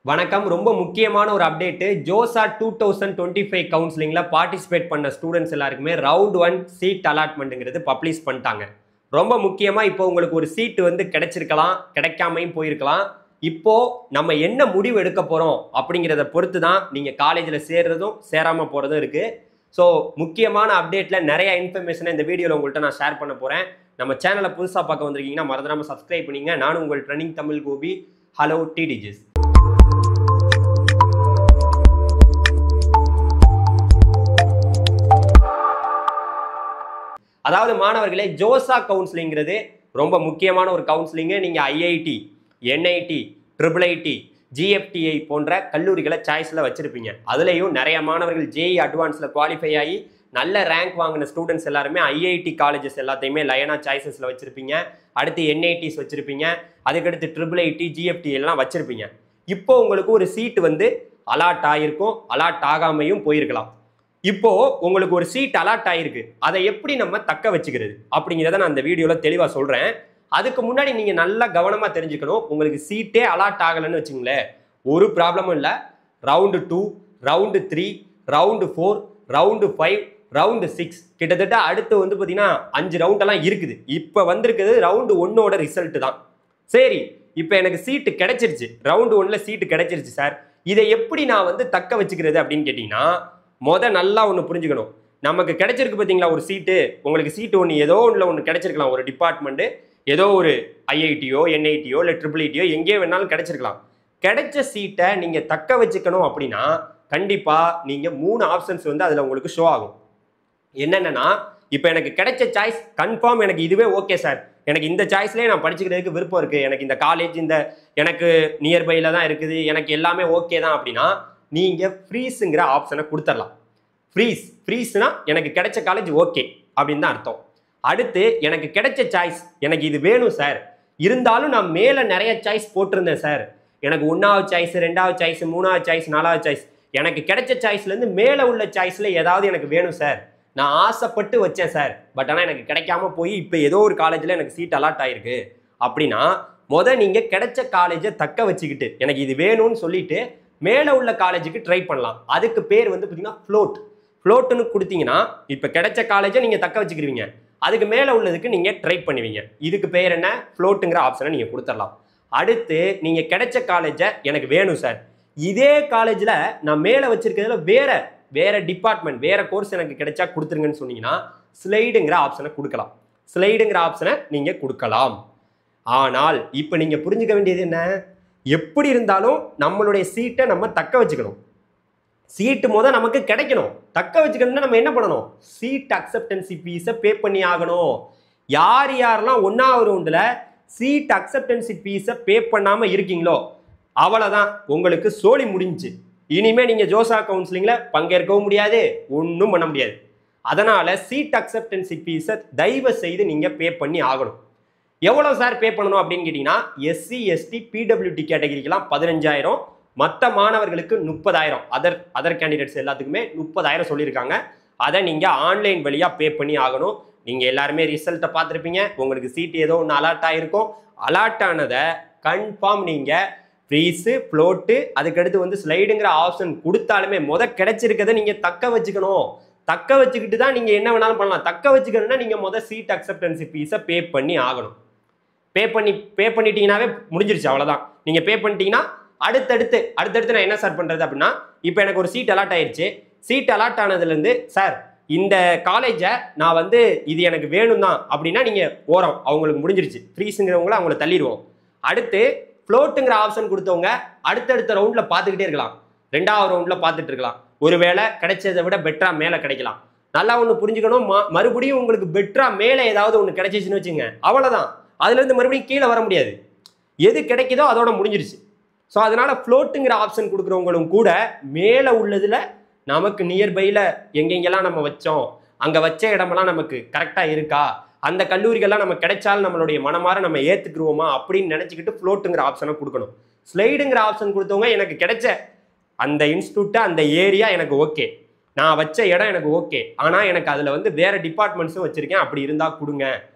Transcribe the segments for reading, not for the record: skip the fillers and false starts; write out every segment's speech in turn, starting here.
வணக்கம். ரொம்ப முக்கியமான ஒரு அப்டேட். ஜோசா 2025 கவுன்சிலிங்ல பார்ட்டிசிபேட் பண்ண ஸ்டூடெண்ட்ஸ் எல்லாருக்குமே ரவுண்ட் 1 சீட் அலாட்மெண்ட்ங்கிறது பப்ளிஷ் பண்ணிட்டாங்க. ரொம்ப முக்கியமா இப்போ உங்களுக்கு ஒரு சீட் கிடைச்சிருக்கலாம், கிடைக்காமையும் போயிருக்கலாம். இப்போ நம்ம என்ன முடிவு எடுக்க போறோம் அப்படிங்கிறத பொறுத்து தான் நீங்க காலேஜ்ல சேர்றதும் சேராம போறதும் இருக்கு. ஸோ முக்கியமான அப்டேட்ல நிறைய இன்ஃபர்மேஷனை இந்த வீடியோவில் உங்கள்கிட்ட நான் ஷேர் பண்ண போறேன். நம்ம சேனலை புதுசாக பார்க்க வந்திருக்கீங்கன்னா மறந்துடாம சப்ஸ்கிரைப் பண்ணிங்க. நானும் உங்கள் ட்ரெண்டிங் தமிழ் கோபி. ஹலோ டிடிஜிஸ். அதாவது மாணவர்களே, ஜோசா கவுன்சிலிங்கிறது ரொம்ப முக்கியமான ஒரு கவுன்சிலிங்கு. நீங்கள் ஐஐடி, என்ஐடி, IIIT, GFTI போன்ற கல்லூரிகளை சாய்ஸில் வச்சுருப்பீங்க. அதுலேயும் நிறைய மாணவர்கள் JEE அட்வான்ஸில் குவாலிஃபை ஆகி நல்ல ரேங்க் வாங்கின ஸ்டூடெண்ட்ஸ் எல்லாருமே IIT காலேஜஸ் எல்லாத்தையுமே லயனா சாய்ஸஸில் வச்சுருப்பீங்க. அடுத்து NITs வச்சுருப்பீங்க. அதுக்கடுத்து IIIT, GFTI எல்லாம் வச்சுருப்பீங்க. இப்போ உங்களுக்கு ஒரு சீட்டு அலாட் ஆகிருக்கும், அலாட் ஆகாமையும் போயிருக்கலாம். இப்போ உங்களுக்கு ஒரு சீட் அலாட் ஆயிருக்கு, அதை எப்படி நம்ம தக்க வச்சுக்கிறது அப்படிங்கிறத நான் இந்த வீடியோவில் தெளிவாக சொல்கிறேன். அதுக்கு முன்னாடி நீங்கள் நல்லா கவனமாக தெரிஞ்சுக்கணும். உங்களுக்கு சீட்டே அலாட் ஆகலைன்னு வச்சுங்களேன், ஒரு ப்ராப்ளமும் இல்லை. Round 2, round 3, round 4, round 5, round 6 கிட்டத்தட்ட அடுத்து பார்த்தீங்கன்னா 5 ரவுண்டெல்லாம் இருக்குது. இப்போ வந்திருக்குது ரவுண்டு 1ஓட ரிசல்ட்டு தான். சரி, இப்போ எனக்கு சீட்டு கிடைச்சிருச்சு, ரவுண்டு 1ல் சீட்டு கிடைச்சிருச்சு சார், இதை எப்படி நான் தக்க வச்சுக்கிறது அப்படின்னு கேட்டிங்கன்னா, நல்லா ஒன்று புரிஞ்சுக்கணும். நமக்கு கிடைச்சிருக்கு பார்த்தீங்களா ஒரு சீட்டு, உங்களுக்கு சீட்டு ஒன்று ஏதோ ஒன்று கிடைச்சிருக்கலாம். ஒரு டிபார்ட்மெண்ட்டு ஏதோ ஒரு IITயோ NITயோ இல்லை IIITயோ எங்கேயோ வேணாலும் கிடைச்சிருக்கலாம். கிடைச்ச சீட்டை நீங்கள் தக்க வச்சுக்கணும் அப்படின்னா கண்டிப்பாக நீங்கள் 3 ஆப்ஷன்ஸ் அதில் உங்களுக்கு ஷோ ஆகும். என்னென்னா, இப்போ எனக்கு கிடைச்ச சாய்ஸ் கன்ஃபார்ம், எனக்கு இதுவே ஓகே சார், எனக்கு இந்த சாய்ஸ்லேயே நான் படிச்சுக்கிறதுக்கு விருப்பம் இருக்குது, எனக்கு இந்த காலேஜ் எனக்கு நியர்பையில் தான் இருக்குது, எனக்கு எல்லாமே ஓகே தான் அப்படின்னா நீங்கள் ஃப்ரீஸுங்கிற ஆப்ஷனை கொடுத்துடலாம். ஃப்ரீஸ்னா எனக்கு கிடைச்ச காலேஜ் ஓகே அப்படின்னு தான் அர்த்தம். அடுத்து எனக்கு கிடைச்ச சாய்ஸ் எனக்கு இது வேணும் சார், இருந்தாலும் நான் மேலே நிறைய சாய்ஸ் போட்டிருந்தேன் சார், எனக்கு 1வது சாய்ஸ், 2வது சாய்ஸ், 3வது சாய்ஸ், 4வது சாய்ஸ், எனக்கு கிடைச்ச சாய்ஸ்லேருந்து மேலே உள்ள சாய்ஸில் ஏதாவது எனக்கு வேணும் சார், நான் ஆசைப்பட்டு வச்சேன் சார், பட் ஆனால் எனக்கு கிடைக்காம போய் இப்போ ஏதோ ஒரு காலேஜில் எனக்கு சீட் அலாட் ஆயிருக்கு அப்படின்னா, நீங்கள் கிடைச்ச காலேஜை தக்க வச்சுக்கிட்டு எனக்கு இது வேணும்னு சொல்லிட்டு மேலே உள்ள காலேஜுக்கு ட்ரை பண்ணலாம். அதுக்கு பேர் பார்த்தீங்கன்னா ஃப்ளோட்டுன்னு கொடுத்தீங்கன்னா, இப்போ கிடைச்ச காலேஜை நீங்கள் தக்க வச்சுக்கிருவீங்க, அதுக்கு மேலே உள்ளதுக்கு நீங்கள் ட்ரை பண்ணுவீங்க. இதுக்கு பேர் என்ன? ஃப்ளோட்டுங்கிற ஆப்ஷனை நீங்கள் கொடுத்துடலாம். அடுத்து நீங்கள் கிடைச்ச காலேஜை எனக்கு வேணும் சார், இதே காலேஜில் நான் மேலே வச்சிருக்கிறதுல வேற டிபார்ட்மெண்ட், வேற கோர்ஸ் எனக்கு கிடைச்சா கொடுத்துருங்கன்னு சொன்னீங்கன்னா ஸ்லைடுங்கிற ஆப்ஷனை கொடுக்கலாம். ஸ்லைடுங்கிற ஆப்ஷனை நீங்கள் கொடுக்கலாம். ஆனால் இப்போ நீங்கள் புரிஞ்சுக்க வேண்டியது என்ன, எப்படி இருந்தாலும் நம்மளுடைய சீட்டை நம்ம தக்க வச்சுக்கணும். சீட்டு நமக்கு கிடைக்கணும். தக்க வச்சுக்கணும்னா நம்ம என்ன பண்ணணும்? சீட் அக்செப்டன்சி ஃபீஸை பே பண்ணி ஆகணும். யாரெல்லாம் 1வது ரவுண்டில் சீட் அக்செப்டன்சி ஃபீஸை பே பண்ணாமல் இருக்கீங்களோ அவ்வளோதான், உங்களுக்கு சோலி முடிஞ்சு. இனிமேல் நீங்கள் ஜோசா கவுன்சிலிங்கில் பங்கேற்கவும் முடியாது, ஒன்றும் பண்ண முடியாது. அதனால் சீட் அக்செப்டன்சி ஃபீஸை தயவு செய்து நீங்கள் பே பண்ணி ஆகணும். எவ்வளோ சார் பே பண்ணணும் அப்படின்னு கேட்டிங்கன்னா, SC ST PWD கேட்டகரிக்கெல்லாம் 15,000, மற்ற மாணவர்களுக்கு 30,000, அதர் கேண்டிடேட்ஸ் எல்லாத்துக்குமே 30,000 சொல்லியிருக்காங்க. அதை நீங்கள் ஆன்லைன் வழியாக பே பண்ணி ஆகணும். நீங்கள் எல்லாருமே ரிசல்ட்டை பார்த்துருப்பீங்க, உங்களுக்கு சீட்டு ஏதோ ஒன்று அலாட் ஆகிருக்கும். அலாட் ஆனதை கன்ஃபார்ம் நீங்கள் ஃப்ரீஸு, ஃப்ளோட்டு, அதுக்கடுத்து ஸ்லைடுங்கிற ஆப்ஷன் கொடுத்தாலுமே கிடைச்சிருக்கதை நீங்கள் தக்க வச்சுக்கணும். தக்க வச்சுக்கிட்டு தான் நீங்கள் என்ன வேணாலும் பண்ணலாம். தக்க வச்சுக்கணும்னா நீங்கள் சீட் அக்செப்டன்சி ஃபீஸை பே பண்ணி ஆகணும். பே பண்ணிட்டீங்கன்னாவே முடிஞ்சிருச்சு, அவ்வளோதான். நீங்கள் பே பண்ணிட்டீங்கன்னா அடுத்தடுத்து நான் என்ன சார் பண்ணுறது அப்படின்னா, இப்போ எனக்கு ஒரு சீட் அலாட் ஆயிடுச்சு. சீட் அலாட் ஆனதுலேருந்து சார் இந்த காலேஜை நான் இது எனக்கு வேணும் தான் அப்படின்னா நீங்கள் அவங்களுக்கு முடிஞ்சிருச்சு. ஃப்ரீஸுங்கிறவங்கள அவங்கள தள்ளிடுவோம். அடுத்து ஃப்ளோட்டுங்கிற ஆப்ஷன் கொடுத்தவங்க அடுத்தடுத்த ரவுண்டில் பார்த்துக்கிட்டே இருக்கலாம். 2வது ரவுண்டில் பார்த்துட்டு இருக்கலாம். ஒருவேளை கிடைச்சதை விட பெட்டரா மேலே கிடைக்கலாம். நல்லா ஒன்று புரிஞ்சுக்கணும், மறுபடியும் உங்களுக்கு பெட்டரா மேலே ஏதாவது ஒன்று கிடைச்சிச்சுன்னு வச்சுங்க, அவ்வளோதான். அதுலேருந்து மறுபடியும் கீழே வர முடியாது. எது கிடைக்குதோ அதோட முடிஞ்சிருச்சு. ஸோ அதனால் ஃப்ளோட்டுங்கிற ஆப்ஷன் கொடுக்குறவங்களும் கூட மேலே உள்ளதில் நமக்கு நியர்பையில் எங்கெங்கெல்லாம் நம்ம வச்சோம், அங்கே வச்ச இடமெல்லாம் நமக்கு கரெக்டாக இருக்கா, அந்த கல்லூரிகள்லாம் நம்ம கிடைச்சாலும் நம்மளுடைய மனமாற நம்ம ஏற்றுக்குருவோமா அப்படின்னு நினச்சிக்கிட்டு ஃப்ளோட்டுங்கிற ஆப்ஷனை கொடுக்கணும். ஸ்லைடுங்கிற ஆப்ஷன் கொடுத்தவங்க எனக்கு கிடைச்ச அந்த இன்ஸ்டியூட்டு, அந்த ஏரியா எனக்கு ஓகே, நான் வச்ச இடம் எனக்கு ஓகே, ஆனால் எனக்கு அதில் வேறு டிபார்ட்மெண்ட்ஸும் வச்சுருக்கேன், அப்படி இருந்தால் கொடுங்க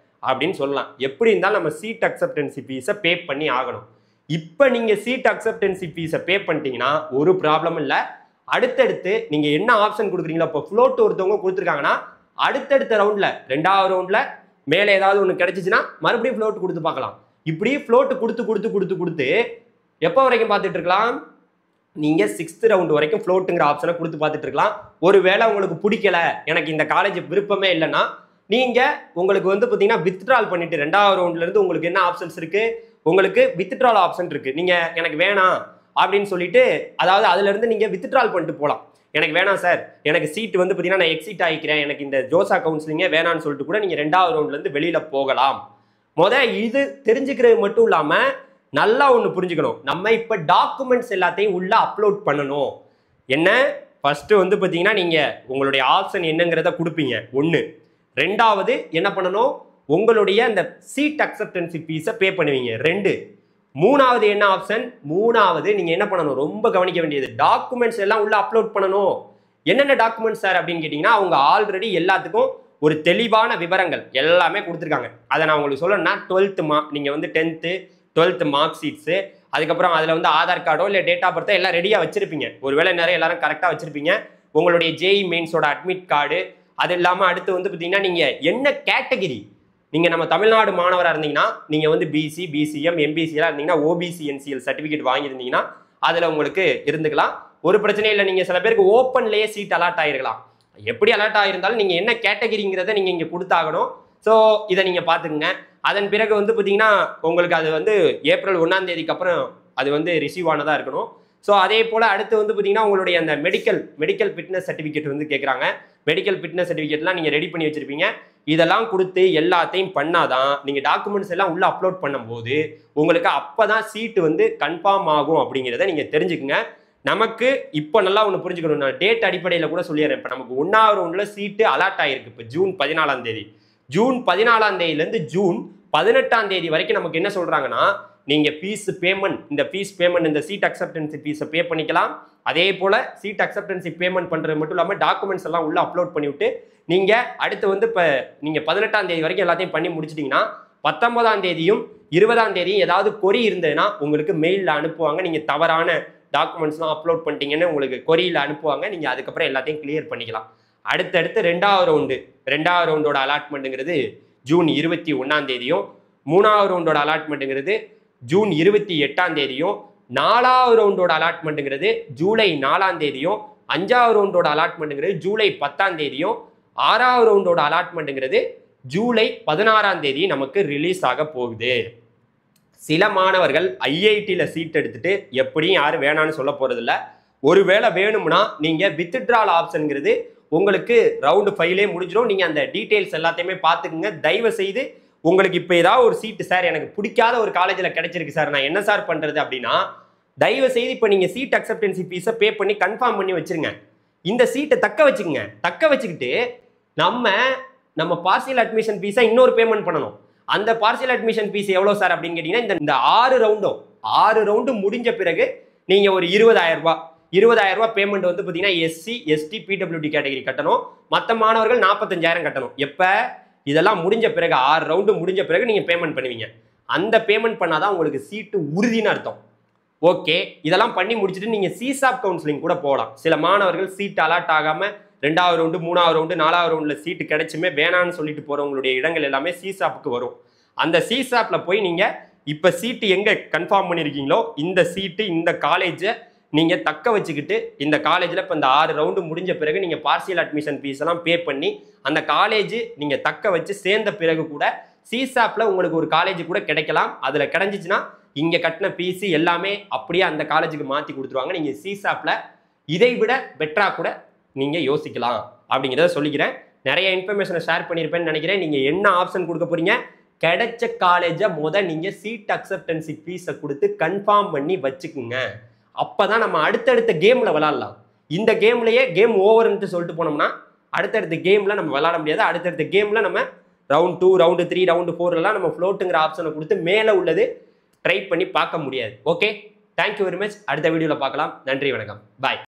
அப்படின்னு சொல்லலாம். எப்படி இருந்தாலும் நம்ம சீட் அக்செப்டன்சி ஃபீஸை பே பண்ணி ஆகணும். இப்போ நீங்கள் சீட் அக்செப்டன்சி ஃபீஸை பே பண்ணிட்டீங்கன்னா ஒரு ப்ராப்ளம் இல்லை. அடுத்தடுத்து நீங்கள் என்ன ஆப்ஷன் கொடுக்குறீங்களோ, இப்போ ஃப்ளோட் ஒருத்தவங்க கொடுத்துருக்காங்கன்னா அடுத்தடுத்த ரவுண்டில் 2வது ரவுண்டில் மேலே ஏதாவது ஒன்று கிடைச்சிச்சுன்னா மறுபடியும் ஃப்ளோட் கொடுத்து பார்க்கலாம். இப்படி ஃப்ளோட் கொடுத்து எப்போ வரைக்கும் பார்த்துட்டு இருக்கலாம்? நீங்கள் 6th ரவுண்ட் வரைக்கும் ஃப்ளோட்டுங்கிற ஆப்ஷனை கொடுத்து பார்த்துட்டு இருக்கலாம். ஒருவேளை உங்களுக்கு பிடிக்கல, எனக்கு இந்த காலேஜ் விருப்பமே இல்லைன்னா நீங்கள் உங்களுக்கு வந்து பார்த்தீங்கன்னா வித்ட்ரால் பண்ணிட்டு 2வது ரவுண்ட்லேருந்து உங்களுக்கு என்ன ஆப்ஷன்ஸ் இருக்குது? உங்களுக்கு வித்ட்ரால் ஆப்ஷன் இருக்குது. நீங்கள் எனக்கு வேணாம் அப்படின்னு சொல்லிட்டு, அதாவது அதுலேருந்து நீங்கள் வித்ட்ரால் பண்ணிட்டு போகலாம். எனக்கு வேணாம் சார், எனக்கு சீட் வந்து பார்த்தீங்கன்னா நான் எக்ஸிட் ஆகிக்கிறேன், எனக்கு இந்த ஜோசா கவுன்சிலிங்கே வேணான்னு சொல்லிட்டு கூட நீங்கள் 2வது ரவுண்ட்லேருந்து வெளியில் போகலாம். இது தெரிஞ்சுக்கிறது மட்டும் இல்லாமல் நல்லா ஒன்று புரிஞ்சுக்கணும். நம்ம இப்போ டாக்குமெண்ட்ஸ் எல்லாத்தையும் உள்ள அப்லோட் பண்ணணும். என்ன ஃபர்ஸ்ட் வந்து பார்த்தீங்கன்னா நீங்கள் உங்களுடைய ஆப்ஷன் என்னங்கிறத கொடுப்பீங்க 1. 2வது என்ன பண்ணணும்? உங்களுடைய அந்த சீட் அக்செப்டன்சி ஃபீஸை பே பண்ணுவீங்க 2. 3வது என்ன ஆப்ஷன்? 3வது நீங்கள் என்ன பண்ணணும்? ரொம்ப கவனிக்க வேண்டியது, டாக்குமெண்ட்ஸ் எல்லாம் உள்ள அப்லோட் பண்ணணும். என்னென்ன டாக்குமெண்ட்ஸ் சார் அப்படின்னு கேட்டிங்கன்னா, அவங்க ஆல்ரெடி எல்லாத்துக்கும் ஒரு தெளிவான விவரங்கள் எல்லாமே கொடுத்துருக்காங்க. அதை நான் உங்களுக்கு சொல்லணும்னா 12th நீங்கள் வந்து 10th 12th மார்க் ஷீட்ஸு, அதுக்கப்புறம் அதில் வந்து ஆதார் கார்டோ இல்லை டேட் ஆஃப் பர்த்தோ எல்லாம் ரெடியாக வச்சிருப்பீங்க. ஒருவேளை நிறைய எல்லாரும் கரெக்டாக வச்சிருப்பீங்க. உங்களுடைய ஜேஇ மெயின்ஸோட அட்மிட் கார்டு, அது இல்லாமல் அடுத்து வந்து பார்த்தீங்கன்னா நீங்கள் என்ன கேட்டகிரி, நீங்கள் நம்ம தமிழ்நாடு மாணவராக இருந்தீங்கன்னா நீங்கள் வந்து பிசி பிசிஎம் எம்பிசியாக இருந்தீங்கன்னா ஓபிசி என்சிஎல் சர்டிஃபிகேட் வாங்கியிருந்தீங்கன்னா அதில் உங்களுக்கு இருந்துக்கலாம். ஒரு பிரச்சனையும் இல்லை. நீங்கள் சில பேருக்கு ஓப்பன்லேயே சீட் அலாட் ஆகிருக்கலாம். எப்படி அலாட் ஆகிருந்தாலும் நீங்கள் என்ன கேட்டகிரிங்கிறத நீங்கள் இங்கே கொடுத்தாகணும். ஸோ இதை நீங்கள் பார்த்துக்குங்க. அதன் பிறகு வந்து பார்த்தீங்கன்னா உங்களுக்கு அது வந்து ஏப்ரல் 1ஆம் தேதிக்கு அப்புறம் அது வந்து ரிசீவ் ஆனதாக இருக்கணும். ஸோ அதே போல் அடுத்து வந்து பார்த்தீங்கன்னா உங்களுடைய அந்த மெடிக்கல் ஃபிட்னஸ் சர்டிஃபிகேட் வந்து கேட்குறாங்க. மெடிக்கல் ஃபிட்னஸ் சர்டிஃபிகேட்லாம் நீங்கள் ரெடி பண்ணி வச்சுருப்பீங்க. இதெல்லாம் கொடுத்து எல்லாத்தையும் பண்ணாதான் நீங்கள் டாக்குமெண்ட்ஸ் எல்லாம் உள்ளே அப்லோட் பண்ணும்போது உங்களுக்கு அப்போ தான் சீட்டு வந்து கன்ஃபார்ம் ஆகும் அப்படிங்கிறத நீங்கள் தெரிஞ்சுக்குங்க. நமக்கு இப்போ நல்லா ஒன்று புரிஞ்சுக்கணும். நான் டேட் அடிப்படையில் கூட சொல்லிடுறேன். இப்போ நமக்கு 1வது ரவுண்டில் சீட்டு அலாட் ஆகிருக்கு. இப்போ ஜூன் 14ஆம் தேதி. ஜூன் 14ஆம் தேதியிலேருந்து ஜூன் 18ஆம் தேதி வரைக்கும் நமக்கு என்ன சொல்கிறாங்கன்னா, நீங்கள் ஃபீஸ் பேமெண்ட் இந்த சீட் அக்செப்டன்சி ஃபீஸை பே பண்ணிக்கலாம். அதே போல் சீட் அக்செப்டன்சி பேமெண்ட் பண்ணுறது மட்டும் இல்லாமல் டாக்குமெண்ட்ஸ் எல்லாம் உள்ளே அப்லோட் பண்ணிவிட்டு நீங்கள் அடுத்து வந்து இப்போ நீங்கள் 18ஆம் தேதி வரைக்கும் எல்லாத்தையும் பண்ணி முடிச்சிட்டிங்கன்னா 19ஆம் தேதியும் 20ஆம் தேதியும் ஏதாவது கொரி இருந்ததுன்னா உங்களுக்கு மெயிலில் அனுப்புவாங்க. நீங்கள் தவறான டாக்குமெண்ட்ஸ்லாம் அப்லோட் பண்ணிட்டீங்கன்னு உங்களுக்கு கொரியில் அனுப்புவாங்க. நீங்கள் அதுக்கப்புறம் எல்லாத்தையும் கிளியர் பண்ணிக்கலாம். அடுத்தடுத்து 2வது ரவுண்டோட அலாட்மெண்ட்டுங்கிறது ஜூன் 21ஆம் தேதியும், 3வது ரவுண்டோட அலாட்மெண்ட்டுங்கிறது ஜூன் 28ஆம் தேதியும், 4வது ரவுண்டோட அலாட்மெண்ட்டுங்கிறது ஜூலை 4ஆம் தேதியும், 5வது ரவுண்டோட அலாட்மெண்ட்டுங்கிறது ஜூலை 10ஆம் தேதியும், 6வது ரவுண்டோட அலாட்மெண்ட்டுங்கிறது ஜூலை 16ஆம் தேதி நமக்கு ரிலீஸ் ஆக போகுது. சில மாணவர்கள் ஐஐடியில் சீட் எடுத்துட்டு எப்படியும் யாரும் வேணான்னு சொல்ல போகிறதில்ல. ஒருவேளை வேணும்னா நீங்கள் வித்ட்ரால் ஆப்ஷனுங்கிறது உங்களுக்கு ரவுண்டு 5லே முடிஞ்சிடும். நீங்கள் அந்த டீட்டெயில்ஸ் எல்லாத்தையுமே பார்த்துக்குங்க. தயவு செய்து உங்களுக்கு இப்போ ஏதாவது ஒரு சீட்டு சார் எனக்கு பிடிக்காத ஒரு காலேஜில் கிடைச்சிருக்கு சார், நான் என்ன சார் பண்ணுறது அப்படின்னா, தயவு செய்து இப்போ நீங்கள் சீட் அக்செப்டன்சி ஃபீஸை பே பண்ணி கன்ஃபார்ம் பண்ணி வச்சுருங்க. இந்த சீட்டை தக்க வச்சுக்கிட்டு நம்ம பார்சியல் அட்மிஷன் ஃபீஸை இன்னொரு பேமெண்ட் பண்ணணும். அந்த பார்சியல் அட்மிஷன் ஃபீஸ் எவ்வளோ சார் அப்படின்னு கேட்டிங்கன்னா, இந்த 6 ரவுண்டு முடிஞ்ச பிறகு நீங்கள் ஒரு 20,000 ரூபாய் பேமெண்ட் வந்து பார்த்தீங்கன்னா எஸ்சி எஸ்டி பிடபிள்யூடி கேட்டகரி கட்டணும். மற்ற மாணவர்கள் 45,000 கட்டணும். எப்போ இதெல்லாம் முடிஞ்ச பிறகு 6 ரவுண்டு முடிஞ்ச பிறகு நீங்கள் பேமெண்ட் பண்ணுவீங்க. அந்த பேமெண்ட் பண்ணாதான் உங்களுக்கு சீட்டு உறுதின்னு அர்த்தம். ஓகே, இதெல்லாம் பண்ணி முடிச்சுட்டு நீங்கள் சிசாப் கவுன்சிலிங் கூட போகலாம். சில மாணவர்கள் சீட் அலாட் ஆகாமல் 2வது ரவுண்டு 3வது ரவுண்டு 4வது ரவுண்டில் சீட்டு கிடைச்சுமே வேணான்னு சொல்லிட்டு போகிறவங்களுடைய இடங்கள் எல்லாமே சிசாப்புக்கு வரும். அந்த சிசாப்பில் போய் நீங்கள் இப்போ சீட்டு எங்கே கன்ஃபார்ம் பண்ணியிருக்கீங்களோ இந்த சீட்டு இந்த காலேஜை நீங்கள் தக்க வச்சுக்கிட்டு, இந்த காலேஜில் இப்போ இந்த 6 ரவுண்டு முடிஞ்ச பிறகு நீங்கள் பார்சியல் அட்மிஷன் ஃபீஸ் எல்லாம் பே பண்ணி அந்த காலேஜ் நீங்கள் தக்க வச்சு சேர்ந்த பிறகு கூட சிசாப்பில் உங்களுக்கு ஒரு காலேஜ் கூட கிடைக்கலாம். அதில் கிடைஞ்சிச்சுன்னா இங்கே கட்டின ஃபீஸு எல்லாமே அப்படியே அந்த காலேஜுக்கு மாற்றி கொடுத்துருவாங்க. நீங்கள் சிசாப்பில் இதை விட பெட்டராக கூட நீங்கள் யோசிக்கலாம் அப்படிங்கிறத சொல்லிக்கிறேன். நிறைய இன்ஃபர்மேஷனை ஷேர் பண்ணியிருப்பேன்னு நினைக்கிறேன். நீங்கள் என்ன ஆப்ஷன் கொடுக்க போகிறீங்க? கிடைச்ச காலேஜை நீங்கள் சீட் அக்செப்டன்சி ஃபீஸை கொடுத்து கன்ஃபார்ம் பண்ணி வச்சுக்குங்க. அப்போ தான் நம்ம அடுத்தடுத்த கேமில் விளாட்லாம். இந்த கேம்லேயே கேம் ஓவர்ன்ட்டு சொல்லிட்டு போனோம்னா அடுத்தடுத்த கேமில் நம்ம விளாட முடியாது. அடுத்தடுத்த கேமில் நம்ம ரவுண்ட் 2 ரவுண்டு 3 ரவுண்டு 4 நம்ம ஃப்ளோட்டுங்கிற ஆப்ஷனை கொடுத்து மேலே உள்ளது ட்ரை பண்ணி பார்க்க முடியாது. Okay, thank you very much. அடுத்த வீடியோவில் பார்க்கலாம். நன்றி, வணக்கம், பாய்.